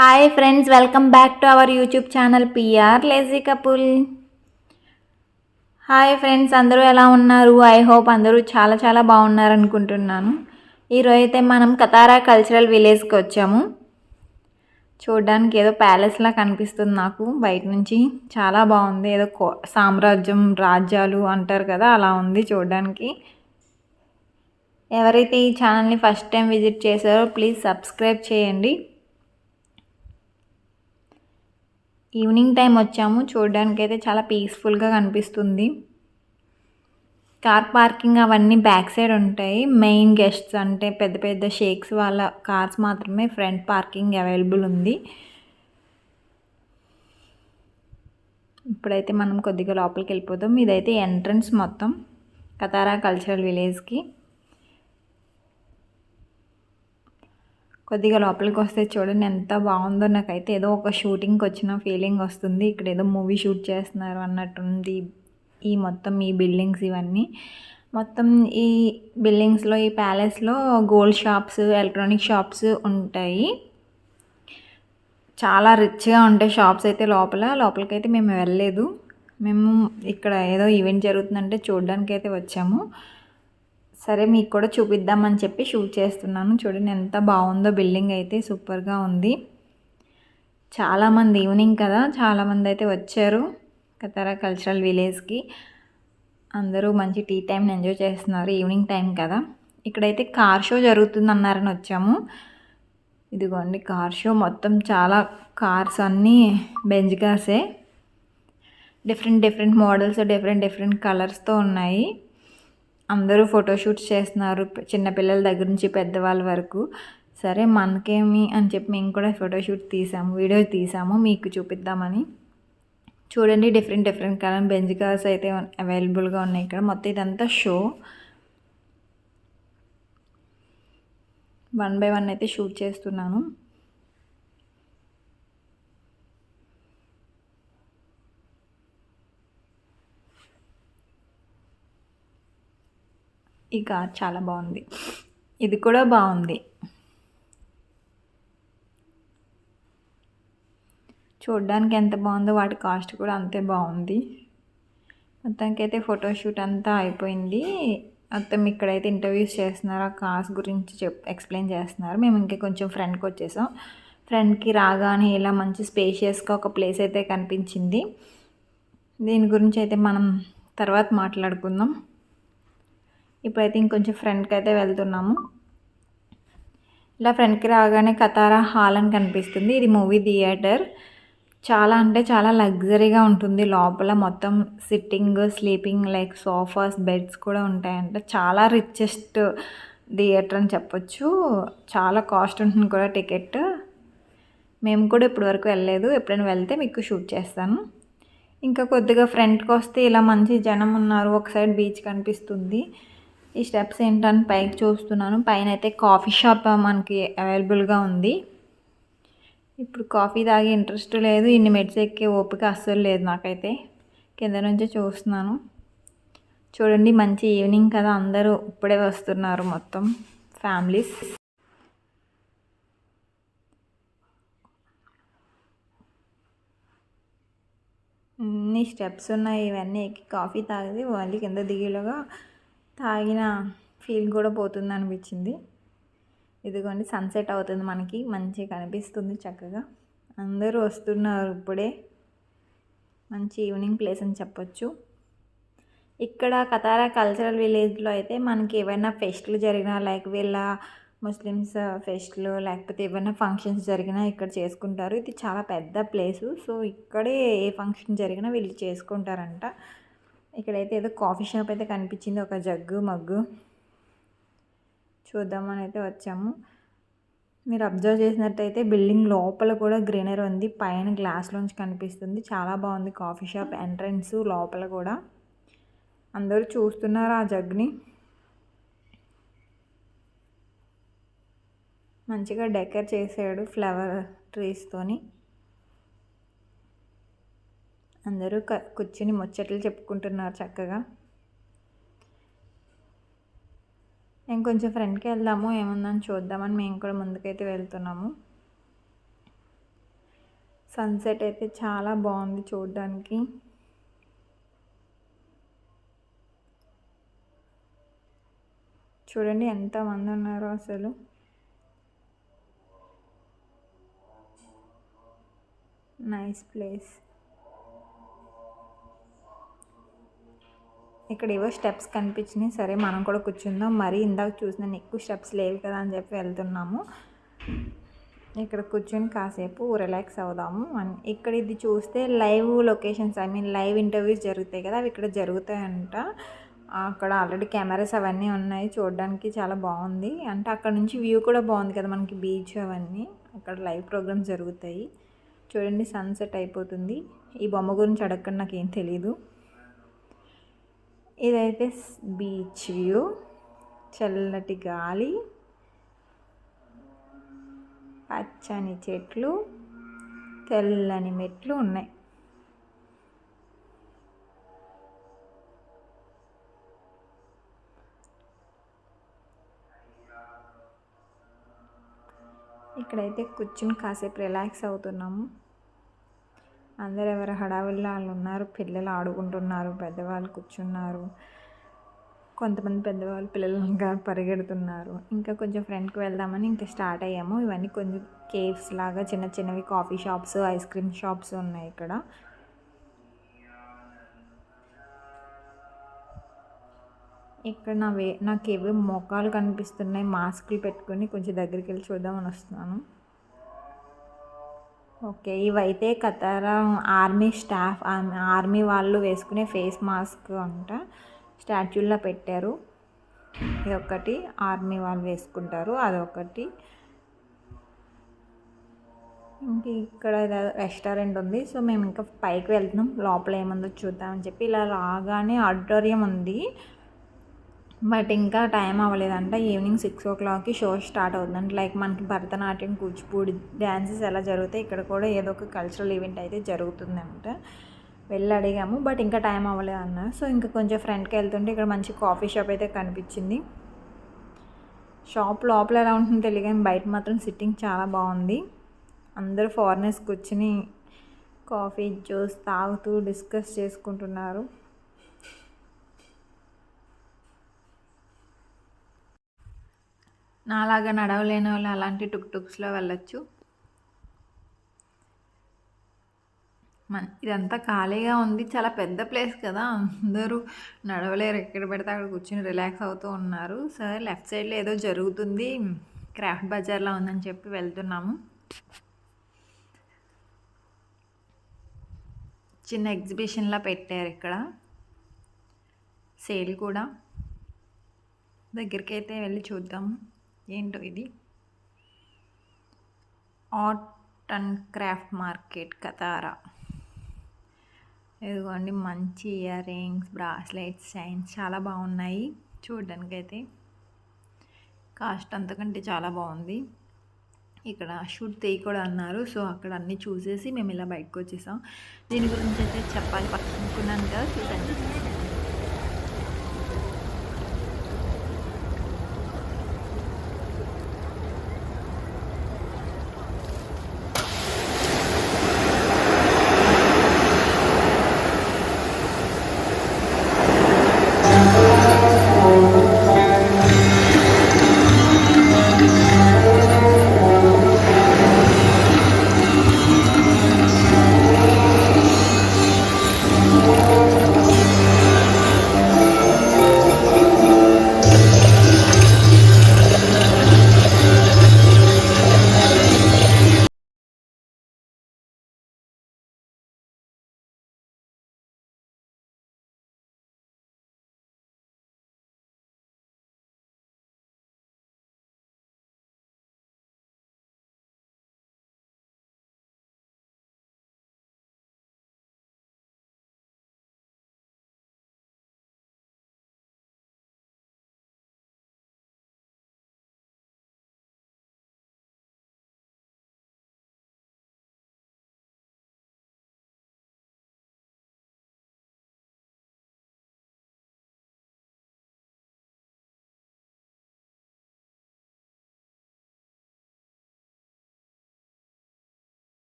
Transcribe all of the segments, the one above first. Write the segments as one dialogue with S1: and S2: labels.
S1: Hi friends, welcome back to our YouTube channel PR lazy couple. Hi friends, అందరూ ఎలా ఉన్నారు? I hope అందరూ చాలా చాలా బాగున్నారు అనుకుంటున్నాను. ఈరోజు అయితే మనం కతారా కల్చరల్ విలేజ్కి వచ్చాము. చూడడానికి ఏదో ప్యాలెస్లా కనిపిస్తుంది నాకు బయట నుంచి. చాలా బాగుంది, ఏదో సామ్రాజ్యం రాజ్యాలు అంటారు కదా, అలా ఉంది చూడడానికి. ఎవరైతే ఈ ఛానల్ని ఫస్ట్ టైం విజిట్ చేశారో ప్లీజ్ సబ్స్క్రైబ్ చేయండి. ఈవినింగ్ టైం వచ్చాము. చూడడానికి అయితే చాలా పీస్ఫుల్గా కనిపిస్తుంది. కార్ పార్కింగ్ అవన్నీ బ్యాక్ సైడ్ ఉంటాయి. మెయిన్ గెస్ట్స్ అంటే పెద్ద పెద్ద షేక్స్ వాళ్ళ కార్స్ మాత్రమే ఫ్రంట్ పార్కింగ్ అవైలబుల్ ఉంది. ఇప్పుడైతే మనం కొద్దిగా లోపలికి వెళ్ళిపోతాం. ఇదైతే ఎంట్రన్స్ మొత్తం కతారా కల్చరల్ విలేజ్కి. కొద్దిగా లోపలికి వస్తే చూడండి ఎంత బాగుందో. నాకైతే ఏదో ఒక షూటింగ్కి వచ్చిన ఫీలింగ్ వస్తుంది. ఇక్కడ ఏదో మూవీ షూట్ చేస్తున్నారు అన్నట్టుంది. ఈ మొత్తం ఈ బిల్డింగ్స్ ఇవన్నీ మొత్తం ఈ బిల్డింగ్స్లో ఈ ప్యాలెస్లో గోల్డ్ షాప్స్, ఎలక్ట్రానిక్ షాప్స్ ఉంటాయి. చాలా రిచ్గా ఉంటాయి షాప్స్ అయితే. లోపలికైతే మేము వెళ్ళలేదు. మేము ఇక్కడ ఏదో ఈవెంట్ జరుగుతుందంటే చూడడానికి అయితే వచ్చాము. సరే మీకు కూడా చూపిద్దామని చెప్పి షూట్ చేస్తున్నాను. చూడండి ఎంత బాగుందో. బిల్డింగ్ అయితే సూపర్గా ఉంది. చాలామంది ఈవినింగ్ కదా, చాలామంది అయితే వచ్చారు కతారా కల్చరల్ విలేజ్కి. అందరూ మంచి టీ టైంని ఎంజాయ్ చేస్తున్నారు. ఈవినింగ్ టైం కదా. ఇక్కడైతే కార్ షో జరుగుతుంది అన్నారని వచ్చాము. ఇదిగోండి కార్ షో. మొత్తం చాలా కార్స్ అన్నీ బెంజ్ కార్సే. డిఫరెంట్ మోడల్స్, డిఫరెంట్ కలర్స్తో ఉన్నాయి. అందరూ ఫోటోషూట్స్ చేస్తున్నారు, చిన్నపిల్లల దగ్గర నుంచి పెద్దవాళ్ళ వరకు. సరే మనకేమి అని చెప్పి మేము కూడా ఫోటోషూట్ తీసాము, వీడియో తీసాము మీకు చూపిద్దామని. చూడండి డిఫరెంట్ కలర్ బెంజ్ కార్స్ అయితే అవైలబుల్గా ఉన్నాయి ఇక్కడ. మొత్తం ఇదంతా షో. 1 by 1 అయితే షూట్ చేస్తున్నాను. ఈ కార్ చాలా బాగుంది. ఇది కూడా బాగుంది. చూడడానికి ఎంత బాగుందో వాటి కాస్ట్ కూడా అంతే బాగుంది. మొత్తానికి అయితే ఫోటోషూట్ అంతా అయిపోయింది. మొత్తం ఇక్కడైతే ఇంటర్వ్యూస్ చేస్తున్నారు. ఆ కార్స్ గురించి ఎక్స్ప్లెయిన్ చేస్తున్నారు. మేము ఇంకా కొంచెం ఫ్రంట్కి వచ్చేసాం. ఫ్రంట్కి రాగానే ఇలా మంచి స్పేషియస్గా ఒక ప్లేస్ అయితే కనిపించింది. దీని గురించి అయితే మనం తర్వాత మాట్లాడుకుందాం. ఇప్పుడైతే ఇంకొంచెం ఫ్రంట్కి అయితే వెళ్తున్నాము. ఇలా ఫ్రంట్కి రాగానే కతారా హాల్ అని కనిపిస్తుంది. ఇది మూవీ థియేటర్. చాలా అంటే చాలా లగ్జరీగా ఉంటుంది. లోపల మొత్తం sitting, sleeping like sofas, beds కూడా ఉంటాయంట. చాలా రిచెస్ట్ థియేటర్ అని చెప్పొచ్చు. చాలా కాస్ట్ ఉంటుంది కూడా టికెట్. మేము కూడా ఇప్పటివరకు వెళ్ళలేదు. ఎప్పుడైనా వెళ్తే మీకు షూట్ చేస్తాను. ఇంకా కొద్దిగా ఫ్రంట్కి వస్తే ఇలా మంచి జనం ఉన్నారు. ఒక సైడ్ బీచ్ కనిపిస్తుంది. ఈ స్టెప్స్ ఏంటని పైకి చూస్తున్నాను. పైన అయితే కాఫీ షాప్ మనకి అవైలబుల్గా ఉంది. ఇప్పుడు కాఫీ తాగే ఇంట్రెస్ట్ లేదు. ఇన్ని మెట్స్ ఎక్కే ఓపిక అస్సలు లేదు నాకైతే. కింద నుంచే చూస్తున్నాను. చూడండి మంచి ఈవినింగ్ కదా, అందరూ ఇప్పుడే వస్తున్నారు మొత్తం ఫ్యామిలీస్. ఇన్ని స్టెప్స్ ఉన్నాయి. ఇవన్నీ ఎక్కి కాఫీ తాగేది మళ్ళీ కింద దిగేలోగా తాగిన ఫీల్ కూడా పోతుంది అనిపించింది. ఇదిగోండి సన్సెట్ అవుతుంది మనకి, మంచిగా కనిపిస్తుంది చక్కగా. అందరూ వస్తున్నారు ఇప్పుడే. మంచి ఈవినింగ్ ప్లేస్ అని చెప్పొచ్చు. ఇక్కడ కతారా కల్చరల్ విలేజ్లో అయితే మనకి ఏవైనా ఫెస్ట్లు జరిగినా, లైక్ వీళ్ళ ముస్లిమ్స్ ఫెస్ట్లు, లేకపోతే ఏమైనా ఫంక్షన్స్ జరిగినా ఇక్కడ చేసుకుంటారు. ఇది చాలా పెద్ద ప్లేసు. సో ఇక్కడే ఏ ఫంక్షన్ జరిగినా వీళ్ళు చేసుకుంటారంట. ఇక్కడైతే ఏదో కాఫీ షాప్ అయితే కనిపించింది. ఒక జగ్గు మగ్గు చూద్దామని అయితే వచ్చాము. మీరు అబ్జర్వ్ చేసినట్టయితే బిల్డింగ్ లోపల కూడా గ్రీనరీ ఉంది. పైన గ్లాస్లోంచి కనిపిస్తుంది. చాలా బాగుంది కాఫీ షాప్ ఎంట్రన్స్. లోపల కూడా అందరూ చూస్తున్నారు ఆ జగ్ని. మంచిగా డెకర్ చేసాడు ఫ్లవర్ ట్రీస్తోని. అందరూ కూర్చుని ముచ్చట్లు చెప్పుకుంటున్నారు చక్కగా. మేము కొంచెం ఫ్రెండ్కి వెళ్దాము, ఏముందని చూద్దామని మేము కూడా ముందుకైతే వెళ్తున్నాము. సన్సెట్ అయితే చాలా బాగుంది చూడడానికి. చూడండి ఎంతమంది ఉన్నారో అసలు. Nice place. ఇక్కడ ఏవో స్టెప్స్ కనిపించినాయి, సరే మనం కూడా కూర్చుందాం. మరీ ఇందాక చూసిన ఎక్కువ స్టెప్స్ లేవు కదా అని చెప్పి వెళ్తున్నాము. ఇక్కడ కూర్చొని కాసేపు రిలాక్స్ అవుదాము. ఇక్కడ ఇది చూస్తే live locations, I mean live interviews జరుగుతాయి కదా, అవి ఇక్కడ జరుగుతాయంట. అక్కడ ఆల్రెడీ కెమెరాస్ అవన్నీ ఉన్నాయి, చూడడానికి చాలా బాగుంది. అంటే అక్కడ నుంచి వ్యూ కూడా బాగుంది కదా మనకి, బీచ్ అవన్నీ. అక్కడ లైవ్ ప్రోగ్రామ్స్ జరుగుతాయి. చూడండి సన్సెట్ అయిపోతుంది. ఈ బొమ్మ గురించి అడగకుండా నాకేం తెలీదు. ఇదైతే బీచ్ వ్యూ, చల్లటి గాలి, పచ్చని చెట్లు, తెల్లని మెట్లు ఉన్నాయి. ఇక్కడైతే కూర్చుని కాసేపు రిలాక్స్ అవుతున్నాము. అందరు ఎవరు హడావిడిలో వాళ్ళు ఉన్నారు. పిల్లలు ఆడుకుంటున్నారు, పెద్దవాళ్ళు కూర్చున్నారు. కొంతమంది పెద్దవాళ్ళు పిల్లలుగా పరిగెడుతున్నారు. ఇంకా కొంచెం ఫ్రంట్కి వెళ్దామని ఇంకా స్టార్ట్ అయ్యాము. ఇవన్నీ కొంచెం కేవ్స్ లాగా చిన్న చిన్నవి coffee shops, ice cream shops ఉన్నాయి ఇక్కడ. ఇక్కడ నాకేవో మొక్కలు కనిపిస్తున్నాయి. మాస్కులు పెట్టుకుని కొంచెం దగ్గరికి వెళ్ళి చూద్దామని వస్తున్నాను. ఓకే, ఇవైతే కతారా ఆర్మీ స్టాఫ్, ఆర్మీ వాళ్ళు వేసుకునే ఫేస్ మాస్క్ అంట. స్టాచ్యూల్లో పెట్టారు. ఇదొకటి ఆర్మీ వాళ్ళు వేసుకుంటారు, అదొకటి. ఇంక ఇక్కడ రెస్టారెంట్ ఉంది. సో మేము ఇంకా పైకి వెళ్తున్నాం, లోపల ఏముందో చూద్దామని చెప్పి. ఇలా రాగానే ఆడిటోరియం ఉంది, బట్ ఇంకా టైం అవ్వలేదంట. ఈవినింగ్ 6 o'clockకి షో స్టార్ట్ అవుతుందంట. లైక్ మనకి భరతనాట్యం, కూచిపూడి డ్యాన్సెస్ ఎలా జరుగుతాయి, ఇక్కడ కూడా ఏదో ఒక కల్చరల్ ఈవెంట్ అయితే జరుగుతుందంట. వెళ్ళి అడిగాము, బట్ ఇంకా టైం అవ్వలేదు అన్నారు. సో ఇంకా కొంచెం ఫ్రంట్కి వెళ్తుంటే ఇక్కడ మంచి కాఫీ షాప్ అయితే కనిపించింది. షాప్ లోపల ఎలా ఉంటుందో తెలియదు కానీ బయట మాత్రం సిట్టింగ్ చాలా బాగుంది. అందరూ ఫారినర్స్ కూర్చుని కాఫీ, జ్యూస్ తాగుతూ డిస్కస్ చేసుకుంటున్నారు. నాలాగా నడవలేని వాళ్ళు అలాంటి టుక్స్లో వెళ్ళొచ్చు. ఇదంతా ఖాళీగా ఉంది, చాలా పెద్ద ప్లేస్ కదా, అందరూ నడవలేరు, ఎక్కడ పెడితే అక్కడ కూర్చొని రిలాక్స్ అవుతూ ఉన్నారు. సరే లెఫ్ట్ సైడ్లో ఏదో జరుగుతుంది, క్రాఫ్ట్ బజార్లో ఉందని చెప్పి వెళ్తున్నాము. చిన్న ఎగ్జిబిషన్లా పెట్టారు ఇక్కడ, సేల్ కూడా. దగ్గరికి అయితే వెళ్ళి చూద్దాము ఏంటో ఇది. Art and craft market Katara. ఇదిగోండి మంచి ఇయర్ రింగ్స్, బ్రాస్లెట్స్, చైన్స్ చాలా బాగున్నాయి చూడడానికి. అయితే కాస్ట్ అంతకంటే చాలా బాగుంది. ఇక్కడ షూట్ తీయి కూడా అన్నారు. సో అక్కడ అన్నీ చూసేసి మేము ఇలా బయటకు వచ్చేసాం. దీని గురించి అయితే చెప్పాలి పట్టుకున్నాను కదా, చూడండి.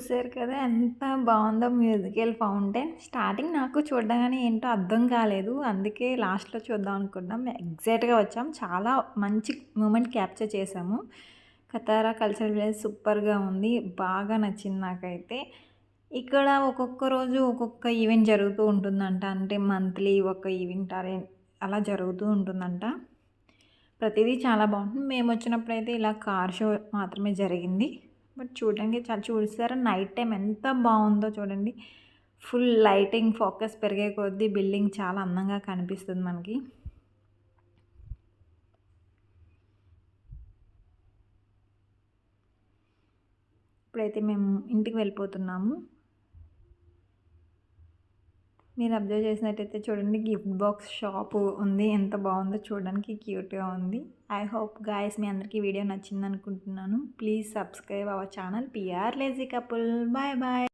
S1: చూసారు కదా ఎంత బాగుందో మ్యూజికల్ ఫౌంటైన్. స్టార్టింగ్ నాకు చూడగానే ఏంటో అర్థం కాలేదు, అందుకే లాస్ట్లో చూద్దాం అనుకున్నాం. ఎగ్జాక్ట్గా వచ్చాం, చాలా మంచి మూమెంట్ క్యాప్చర్ చేసాము. కతారా కల్చరల్ విలేజ్ సూపర్గా ఉంది, బాగా నచ్చింది నాకైతే. ఇక్కడ ఒక్కొక్క రోజు ఒక్కొక్క ఈవెంట్ జరుగుతూ ఉంటుందంట, అంటే మంత్లీ ఒక ఈవెంట్ అలా జరుగుతూ ఉంటుందంట. ప్రతిదీ చాలా బాగుంటుంది. మేము వచ్చినప్పుడైతే ఇలా కార్ షో మాత్రమే జరిగింది. బట్ చూడడానికి చాలా చూసారా నైట్ టైం ఎంత బాగుందో చూడండి. ఫుల్ లైటింగ్ ఫోకస్ పెరిగే కొద్దీ బిల్డింగ్ చాలా అందంగా కనిపిస్తుంది మనకి. ఇప్పుడైతే మేము ఇంటికి వెళ్ళిపోతున్నాము. మీరు అబ్జర్వ్ చేసినట్టయితే చూడండి, గిఫ్ట్ బాక్స్ షాప్ ఉంది, ఎంత బాగుందో చూడడానికి, క్యూట్గా ఉంది. ఐ హోప్ గాయస్ మీ అందరికీ వీడియో నచ్చింది అనుకుంటున్నాను. Please subscribe our channel PR lazy couple. Bye bye.